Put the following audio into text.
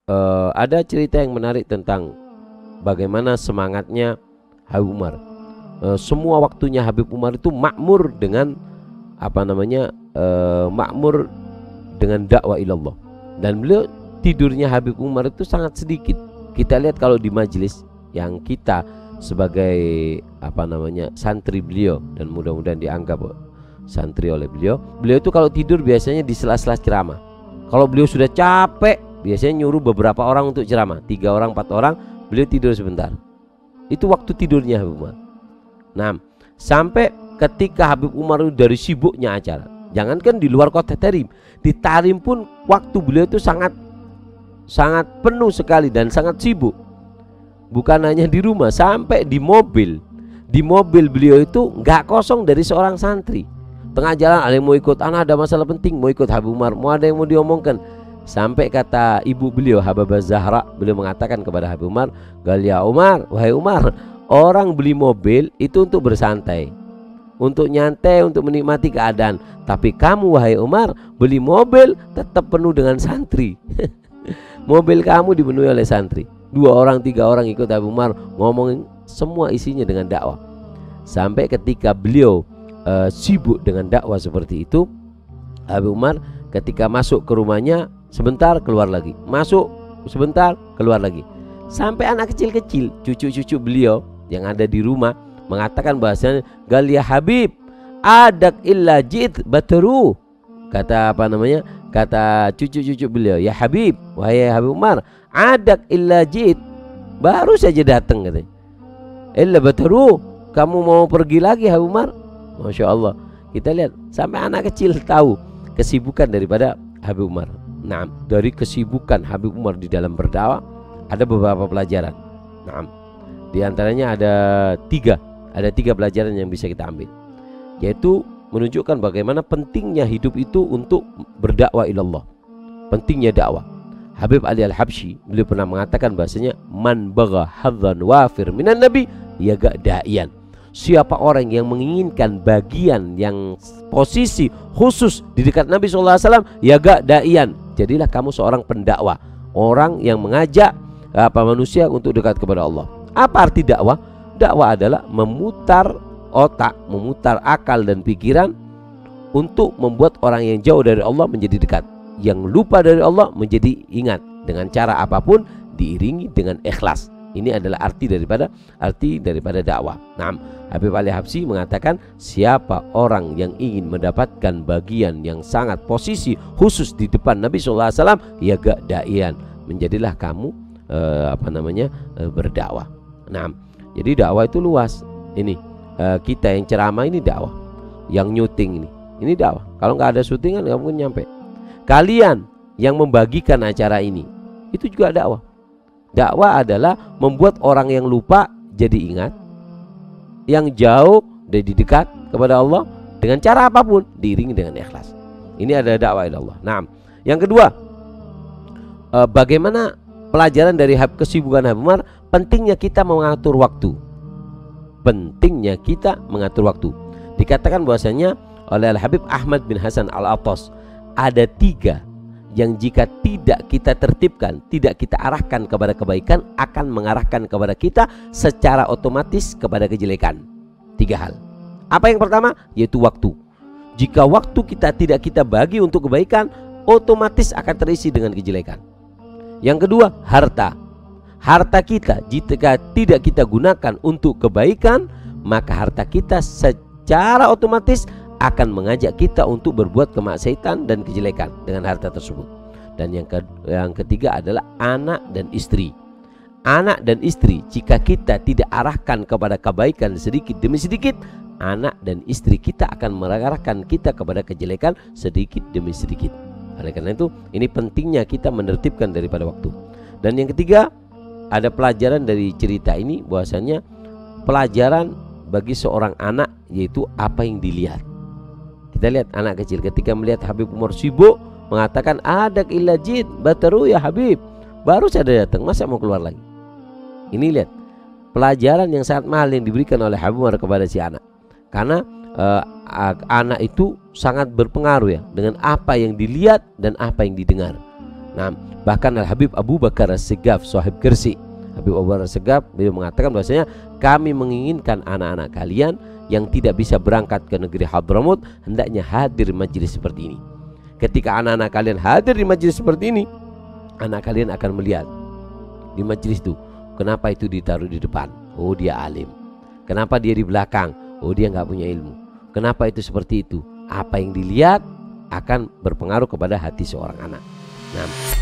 ada cerita yang menarik tentang bagaimana semangatnya Habib Umar. Semua waktunya Habib Umar itu makmur dengan makmur dengan dakwah ilallah. Dan beliau tidurnya Habib Umar itu sangat sedikit. Kita lihat kalau di majelis yang kita sebagai santri beliau, dan mudah-mudahan dianggap santri oleh beliau itu kalau tidur biasanya di sela-sela ceramah. Kalau beliau sudah capek, biasanya nyuruh beberapa orang untuk ceramah, 3 orang 4 orang, beliau tidur sebentar. Itu waktu tidurnya Habib Umar. Nah, sampai ketika Habib Umar itu dari sibuknya acara, jangankan di luar kota Tarim, di Tarim pun waktu beliau itu sangat penuh sekali dan sangat sibuk. Bukan hanya di rumah, sampai di mobil. Di mobil beliau itu nggak kosong dari seorang santri. Tengah jalan ada yang mau ikut, ada masalah penting mau ikut Habib Umar, mau ada yang mau diomongkan. Sampai kata ibu beliau Habibah Zahra, beliau mengatakan kepada Habib Umar, "Galia Umar, wahai Umar, orang beli mobil itu untuk bersantai, untuk nyantai, untuk menikmati keadaan. Tapi kamu wahai Umar, beli mobil tetap penuh dengan santri." Mobil kamu dipenuhi oleh santri. 2 orang 3 orang ikut Habib Umar, ngomongin semua isinya dengan dakwah. Sampai ketika beliau sibuk dengan dakwah seperti itu, Habib Umar ketika masuk ke rumahnya sebentar keluar lagi, masuk sebentar keluar lagi. Sampai anak kecil-kecil, cucu-cucu beliau yang ada di rumah mengatakan bahasanya, "Galia Habib, adak illa jid bataru." Kata cucu-cucu beliau, "Ya Habib, wahai Habib Umar, adak illa jid, baru saja datang," katanya. "Illa bataru, kamu mau pergi lagi Habib Umar?" Masya Allah, kita lihat sampai anak kecil tahu kesibukan daripada Habib Umar. Nah, dari kesibukan Habib Umar di dalam berdakwah ada beberapa pelajaran. Nah, di antaranya ada tiga pelajaran yang bisa kita ambil, yaitu menunjukkan bagaimana pentingnya hidup itu untuk berdakwah ilallah, pentingnya dakwah. Habib Ali Al-Habsyi beliau pernah mengatakan bahasanya, "Man bagha hadzan wafir minan nabi yaga da'iyan." Siapa orang yang menginginkan bagian yang posisi khusus di dekat Nabi SAW, yaga da'iyan, jadilah kamu seorang pendakwah, orang yang mengajak manusia untuk dekat kepada Allah. Apa arti dakwah? Dakwah adalah memutar otak, memutar akal dan pikiran untuk membuat orang yang jauh dari Allah menjadi dekat, yang lupa dari Allah menjadi ingat, dengan cara apapun diiringi dengan ikhlas. Ini adalah arti daripada dakwah. Nah, Habib Ali Habsyi mengatakan, siapa orang yang ingin mendapatkan bagian yang sangat posisi khusus di depan Nabi SAW, ya gak da'ian, menjadilah kamu berdakwah. Nah, jadi dakwah itu luas. Ini kita yang ceramah ini dakwah, yang nyuting ini dakwah. Kalau nggak ada syutingan nggak mungkin nyampe. Kalian yang membagikan acara ini itu juga dakwah. Dakwah adalah membuat orang yang lupa jadi ingat, yang jauh jadi dekat kepada Allah dengan cara apapun, diiringi dengan ikhlas. Ini adalah dakwah ilallah. Nah, yang kedua, bagaimana pelajaran dari kesibukan Habib Umar, pentingnya kita mengatur waktu. Pentingnya kita mengatur waktu. Dikatakan bahwasanya oleh Al-Habib Ahmad bin Hasan Al-Attas, ada 3 yang jika tidak kita tertibkan, tidak kita arahkan kepada kebaikan, akan mengarahkan kepada kita secara otomatis kepada kejelekan. 3 hal. Apa yang pertama? Yaitu waktu. Jika waktu tidak kita bagi untuk kebaikan, otomatis akan terisi dengan kejelekan. Yang kedua, harta. Harta kita jika tidak kita gunakan untuk kebaikan, maka harta kita secara otomatis akan mengajak kita untuk berbuat kemaksiatan dan kejelekan dengan harta tersebut. Dan yang ketiga adalah anak dan istri. Anak dan istri, jika kita tidak arahkan kepada kebaikan sedikit demi sedikit, anak dan istri kita akan mengarahkan kita kepada kejelekan sedikit demi sedikit. Oleh karena itu, ini pentingnya kita menertibkan daripada waktu. Dan yang ketiga, ada pelajaran dari cerita ini, bahwasanya pelajaran bagi seorang anak, yaitu apa yang dilihat. Kita lihat anak kecil ketika melihat Habib Umar sibuk, mengatakan, "Adak illa jid bataru ya Habib." Baru saja datang, masa mau keluar lagi? Ini lihat pelajaran yang sangat mahal yang diberikan oleh Habib Umar kepada si anak. Karena anak itu sangat berpengaruh ya dengan apa yang dilihat dan apa yang didengar. Nah, Bahkan Al-Habib Abu Bakar As-Segaf, sahib Gresik, Habib Abu Bakar As-Segaf, beliau mengatakan bahwasanya kami menginginkan anak-anak kalian yang tidak bisa berangkat ke negeri Hadramut hendaknya hadir majelis seperti ini. Ketika anak-anak kalian hadir di majelis seperti ini, anak kalian akan melihat di majelis itu, kenapa itu ditaruh di depan? Oh, dia alim. Kenapa dia di belakang? Oh, dia nggak punya ilmu. Kenapa itu seperti itu? Apa yang dilihat akan berpengaruh kepada hati seorang anak. Nah,